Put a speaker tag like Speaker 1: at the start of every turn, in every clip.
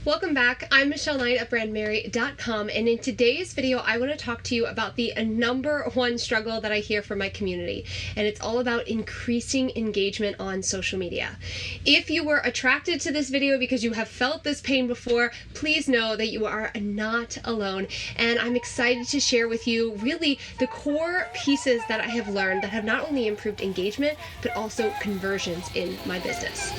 Speaker 1: Welcome back. I'm Michelle Knight at Brandmerry.com, and in today's video I want to talk to you about the number one struggle that I hear from my community, and it's all about increasing engagement on social media. If you were attracted to this video because you have felt this pain before, please know that you are not alone, and I'm excited to share with you really the core pieces that I have learned that have not only improved engagement but also conversions in my business.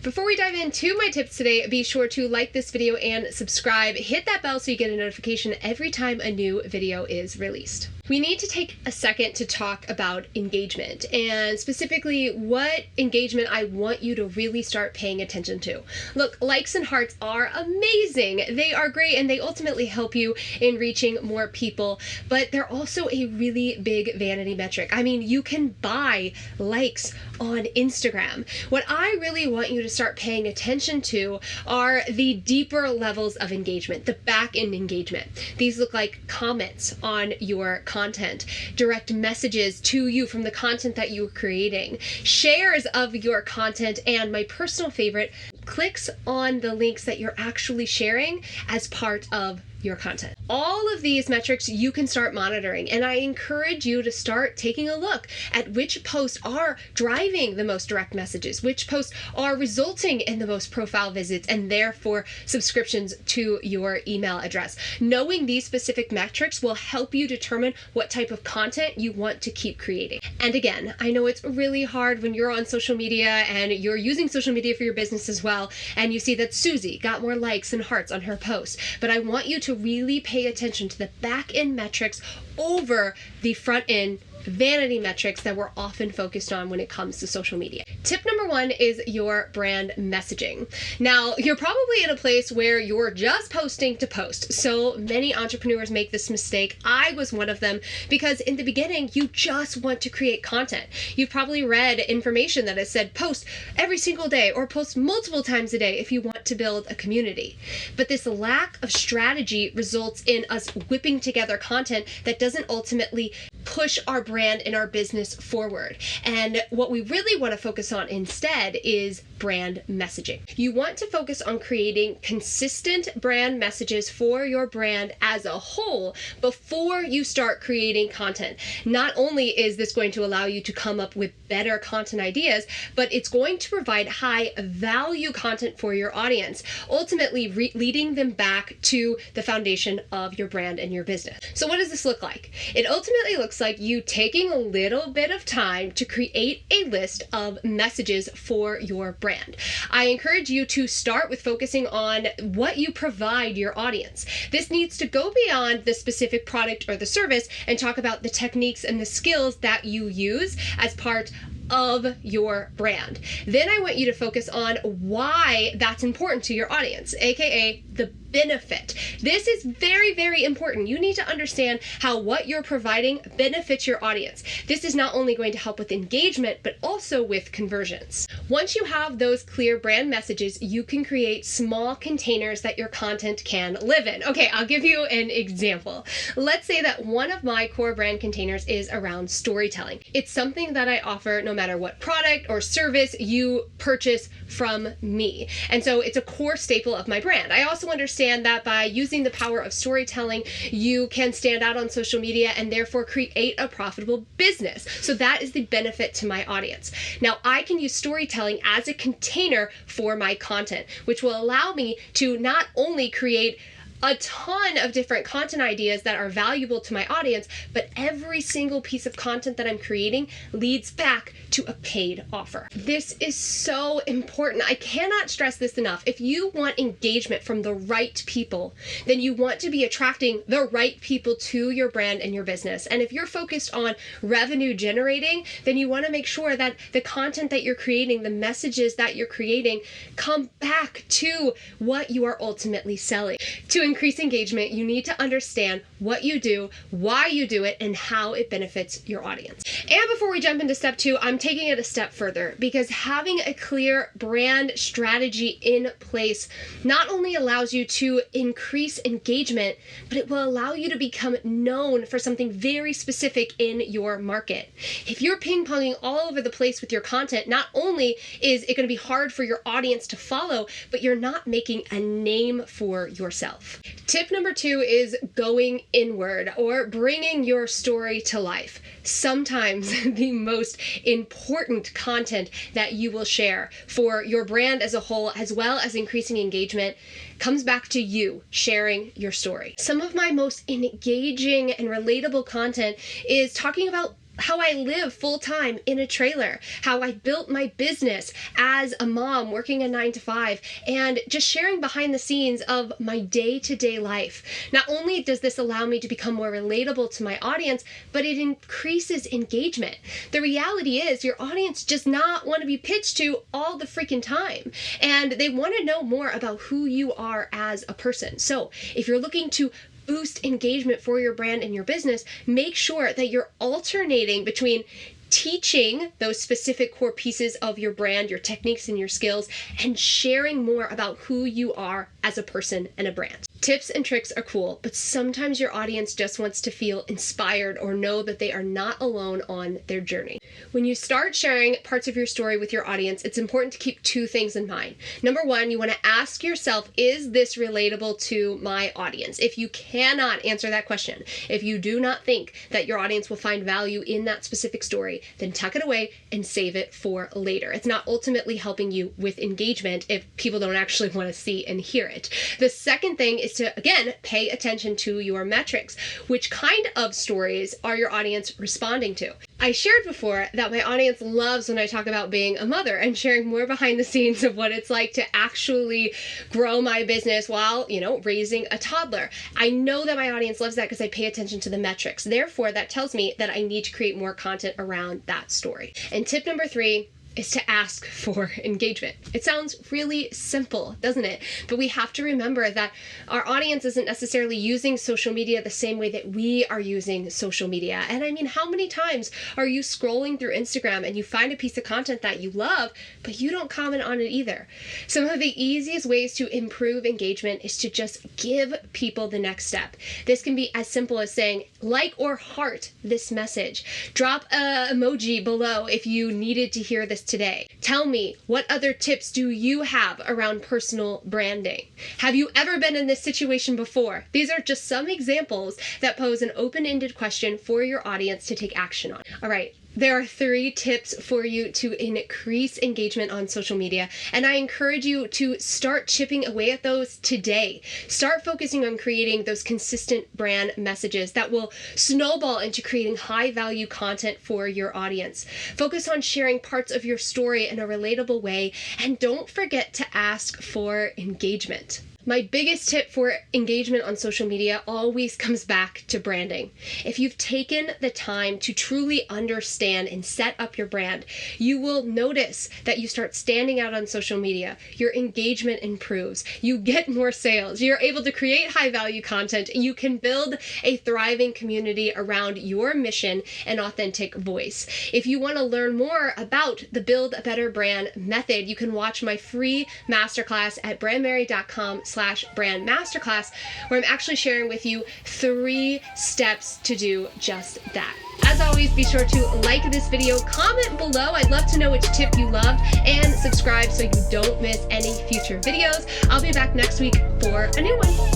Speaker 1: Before we dive into my tips today, be sure to like this video and subscribe. Hit that bell so you get a notification every time a new video is released. We need to take a second to talk about engagement, and specifically what engagement I want you to really start paying attention to. Look, likes and hearts are amazing. They are great and they ultimately help you in reaching more people, but they're also a really big vanity metric. I mean, you can buy likes on Instagram. What I really want you to start paying attention to are the deeper levels of engagement, the back-end engagement. These look like comments on your content, direct messages to you from the content that you're creating, shares of your content, and my personal favorite, clicks on the links that you're actually sharing as part of your content. All of these metrics you can start monitoring, and I encourage you to start taking a look at which posts are driving the most direct messages, which posts are resulting in the most profile visits and therefore subscriptions to your email address. Knowing these specific metrics will help you determine what type of content you want to keep creating. And again, I know it's really hard when you're on social media and you're using social media for your business as well, and you see that Susie got more likes and hearts on her post, but I want you to really pay attention to the back end metrics over the front end vanity metrics that we're often focused on when it comes to social media. Tip number one is your brand messaging. Now, you're probably in a place where you're just posting to post. So many entrepreneurs make this mistake. I was one of them, because in the beginning, you just want to create content. You've probably read information that has said post every single day or post multiple times a day if you want to build a community. But this lack of strategy results in us whipping together content that doesn't ultimately push our brand and our business forward. And what we really want to focus on instead is brand messaging. You want to focus on creating consistent brand messages for your brand as a whole before you start creating content. Not only is this going to allow you to come up with better content ideas, but it's going to provide high value content for your audience, ultimately leading them back to the foundation of your brand and your business. So what does this look like? It ultimately looks like you taking a little bit of time to create a list of messages for your brand. I encourage you to start with focusing on what you provide your audience. This needs to go beyond the specific product or the service and talk about the techniques and the skills that you use as part of your brand. Then I want you to focus on why that's important to your audience, aka the benefit. This is very, very important. You need to understand how what you're providing benefits your audience. This is not only going to help with engagement, but also with conversions. Once you have those clear brand messages, you can create small containers that your content can live in. Okay, I'll give you an example. Let's say that one of my core brand containers is around storytelling. It's something that I offer no matter what product or service you purchase from me. And so it's a core staple of my brand. I also understand that by using the power of storytelling, you can stand out on social media and therefore create a profitable business. So that is the benefit to my audience. Now, I can use storytelling as a container for my content, which will allow me to not only create a ton of different content ideas that are valuable to my audience, but every single piece of content that I'm creating leads back to a paid offer. This is so important. I cannot stress this enough. If you want engagement from the right people, then you want to be attracting the right people to your brand and your business. And if you're focused on revenue generating, then you want to make sure that the content that you're creating, the messages that you're creating, come back to what you are ultimately selling. To increase engagement, you need to understand what you do, why you do it, and how it benefits your audience. And before we jump into step 2, I'm taking it a step further, because having a clear brand strategy in place not only allows you to increase engagement, but it will allow you to become known for something very specific in your market. If you're ping-ponging all over the place with your content, not only is it going to be hard for your audience to follow, but you're not making a name for yourself. Tip number 2 is going inward, or bringing your story to life. Sometimes the most important content that you will share for your brand as a whole, as well as increasing engagement, comes back to you sharing your story. Some of my most engaging and relatable content is talking about how I live full-time in a trailer, how I built my business as a mom working a 9-to-5, and just sharing behind the scenes of my day-to-day life. Not only does this allow me to become more relatable to my audience, but it increases engagement. The reality is your audience does not want to be pitched to all the freaking time, and they want to know more about who you are as a person. So if you're looking to boost engagement for your brand and your business, make sure that you're alternating between teaching those specific core pieces of your brand, your techniques and your skills, and sharing more about who you are as a person and a brand. Tips and tricks are cool, but sometimes your audience just wants to feel inspired or know that they are not alone on their journey. When you start sharing parts of your story with your audience, it's important to keep 2 things in mind. Number 1, you want to ask yourself, is this relatable to my audience? If you cannot answer that question, if you do not think that your audience will find value in that specific story, then tuck it away and save it for later. It's not ultimately helping you with engagement if people don't actually want to see and hear it. The second thing is to, again, pay attention to your metrics. Which kind of stories are your audience responding to? I shared before that my audience loves when I talk about being a mother and sharing more behind the scenes of what it's like to actually grow my business while, raising a toddler. I know that my audience loves that because I pay attention to the metrics. Therefore, that tells me that I need to create more content around that story. And tip number 3 is to ask for engagement. It sounds really simple, doesn't it? But we have to remember that our audience isn't necessarily using social media the same way that we are using social media. And I mean, how many times are you scrolling through Instagram and you find a piece of content that you love, but you don't comment on it either? Some of the easiest ways to improve engagement is to just give people the next step. This can be as simple as saying, like or heart this message. Drop an emoji below if you needed to hear this today. Tell me, what other tips do you have around personal branding? Have you ever been in this situation before? These are just some examples that pose an open-ended question for your audience to take action on. All right. There are 3 tips for you to increase engagement on social media, and I encourage you to start chipping away at those today. Start focusing on creating those consistent brand messages that will snowball into creating high-value content for your audience. Focus on sharing parts of your story in a relatable way, and don't forget to ask for engagement. My biggest tip for engagement on social media always comes back to branding. If you've taken the time to truly understand and set up your brand, you will notice that you start standing out on social media. Your engagement improves. You get more sales. You're able to create high-value content. You can build a thriving community around your mission and authentic voice. If you want to learn more about the Build a Better Brand method, you can watch my free masterclass at brandmerry.com/brand masterclass, where I'm actually sharing with you 3 steps to do just that. As always, be sure to like this video, comment below. I'd love to know which tip you loved, and subscribe so you don't miss any future videos. I'll be back next week for a new one.